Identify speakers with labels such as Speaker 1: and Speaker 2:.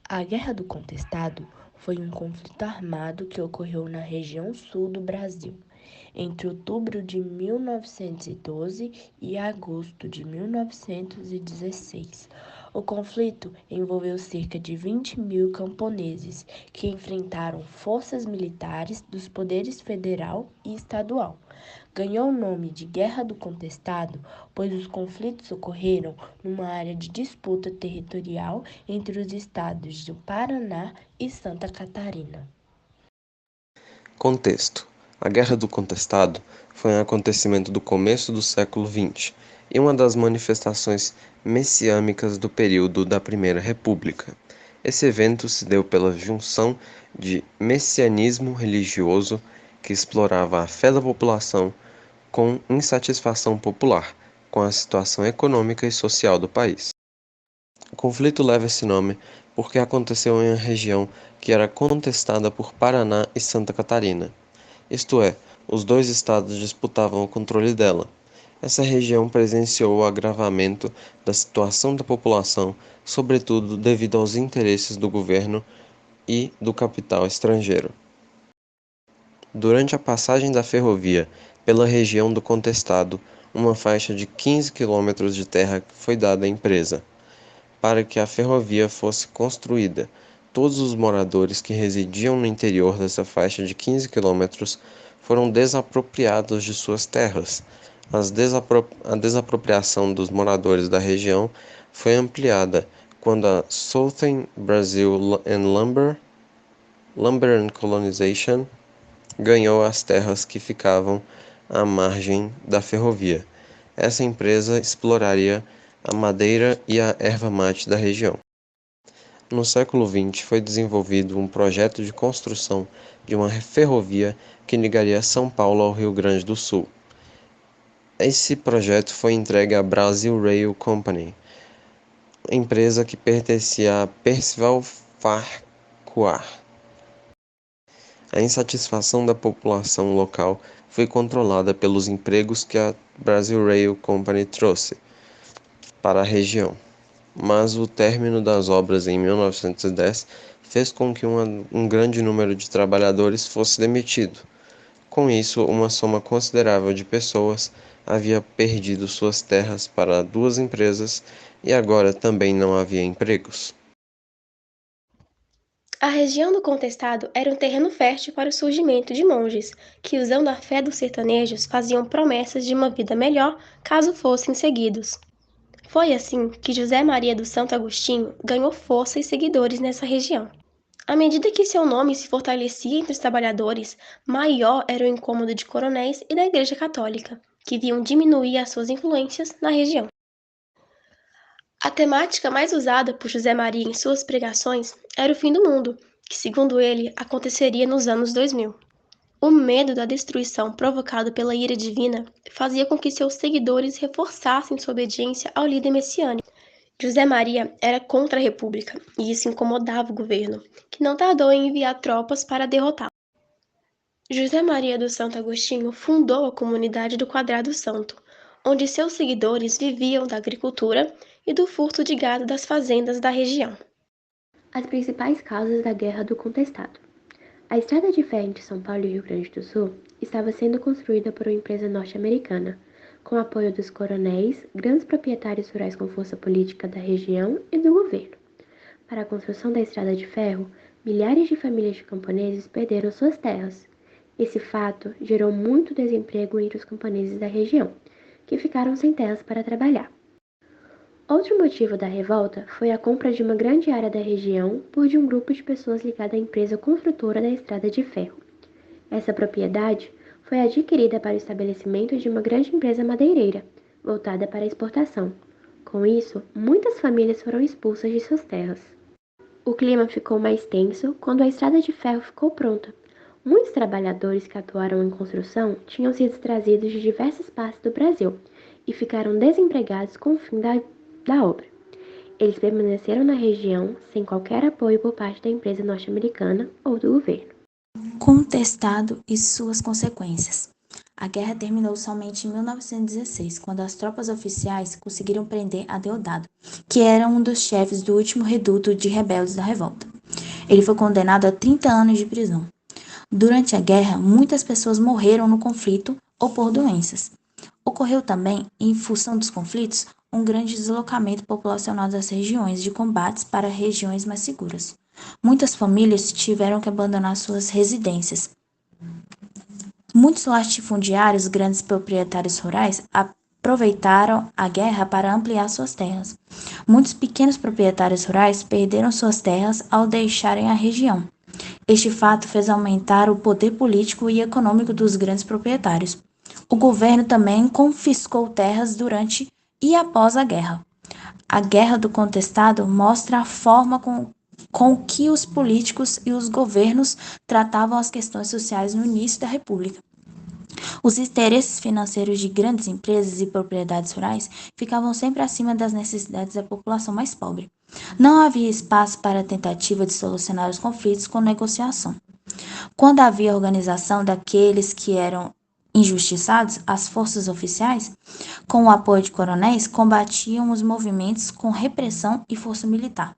Speaker 1: A Guerra do Contestado foi um conflito armado que ocorreu na região sul do Brasil, entre outubro de 1912 e agosto de 1916. O conflito envolveu cerca de 20.000 camponeses que enfrentaram forças militares dos poderes federal e estadual. Ganhou o nome de Guerra do Contestado, pois os conflitos ocorreram numa área de disputa territorial entre os estados do Paraná e Santa Catarina.
Speaker 2: Contexto: a Guerra do Contestado foi um acontecimento do começo do século XX e uma das manifestações messiânicas do período da Primeira República. Esse evento se deu pela junção de messianismo religioso, que explorava a fé da população, com insatisfação popular com a situação econômica e social do país. O conflito leva esse nome porque aconteceu em uma região que era contestada por Paraná e Santa Catarina. Isto é, os dois estados disputavam o controle dela. Essa região presenciou o agravamento da situação da população, sobretudo devido aos interesses do governo e do capital estrangeiro. Durante a passagem da ferrovia pela região do contestado, uma faixa de 15 quilômetros de terra foi dada à empresa. Para que a ferrovia fosse construída, todos os moradores que residiam no interior dessa faixa de 15 quilômetros foram desapropriados de suas terras. A desapropriação dos moradores da região foi ampliada quando a Southern Brazil and Lumber and Colonization ganhou as terras que ficavam à margem da ferrovia. Essa empresa exploraria a madeira e a erva-mate da região. No século XX foi desenvolvido um projeto de construção de uma ferrovia que ligaria São Paulo ao Rio Grande do Sul. Esse projeto foi entregue à Brazil Rail Company, empresa que pertencia a Percival Farquhar. A insatisfação da população local foi controlada pelos empregos que a Brazil Rail Company trouxe para a região, mas o término das obras em 1910 fez com que um grande número de trabalhadores fosse demitido. Com isso, uma soma considerável de pessoas havia perdido suas terras para duas empresas e agora também não havia empregos.
Speaker 3: A região do Contestado era um terreno fértil para o surgimento de monges, que, usando a fé dos sertanejos, faziam promessas de uma vida melhor caso fossem seguidos. Foi assim que José Maria do Santo Agostinho ganhou força e seguidores nessa região. À medida que seu nome se fortalecia entre os trabalhadores, maior era o incômodo de coronéis e da Igreja Católica, que viam diminuir as suas influências na região. A temática mais usada por José Maria em suas pregações era o fim do mundo, que, segundo ele, aconteceria nos anos 2000. O medo da destruição provocado pela ira divina fazia com que seus seguidores reforçassem sua obediência ao líder messiânico. José Maria era contra a República, e isso incomodava o governo, que não tardou em enviar tropas para derrotá-lo. José Maria do Santo Agostinho fundou a comunidade do Quadrado Santo, onde seus seguidores viviam da agricultura e do furto de gado das fazendas da região.
Speaker 4: As principais causas da Guerra do Contestado. A estrada de ferro entre São Paulo e Rio Grande do Sul estava sendo construída por uma empresa norte-americana, com apoio dos coronéis, grandes proprietários rurais com força política da região e do governo. Para a construção da estrada de ferro, milhares de famílias de camponeses perderam suas terras. Esse fato gerou muito desemprego entre os camponeses da região, que ficaram sem terras para trabalhar. Outro motivo da revolta foi a compra de uma grande área da região por de um grupo de pessoas ligada à empresa construtora da estrada de ferro. Essa propriedade foi adquirida para o estabelecimento de uma grande empresa madeireira, voltada para a exportação. Com isso, muitas famílias foram expulsas de suas terras. O clima ficou mais tenso quando a estrada de ferro ficou pronta. Muitos trabalhadores que atuaram em construção tinham sido trazidos de diversas partes do Brasil e ficaram desempregados com o fim da obra. Eles permaneceram na região sem qualquer apoio por parte da empresa norte-americana ou do governo.
Speaker 5: Contestado e suas consequências. A guerra terminou somente em 1916, quando as tropas oficiais conseguiram prender Adeodato, que era um dos chefes do último reduto de rebeldes da revolta. Ele foi condenado a 30 anos de prisão. Durante a guerra, muitas pessoas morreram no conflito ou por doenças. Ocorreu também, em função dos conflitos, um grande deslocamento populacional das regiões de combates para regiões mais seguras. Muitas famílias tiveram que abandonar suas residências. Muitos latifundiários, grandes proprietários rurais, aproveitaram a guerra para ampliar suas terras. Muitos pequenos proprietários rurais perderam suas terras ao deixarem a região. Este fato fez aumentar o poder político e econômico dos grandes proprietários. O governo também confiscou terras durante e após a guerra. A Guerra do Contestado mostra a forma com que os políticos e os governos tratavam as questões sociais no início da República. Os interesses financeiros de grandes empresas e propriedades rurais ficavam sempre acima das necessidades da população mais pobre. Não havia espaço para a tentativa de solucionar os conflitos com negociação. Quando havia organização daqueles que eram injustiçados, as forças oficiais, com o apoio de coronéis, combatiam os movimentos com repressão e força militar.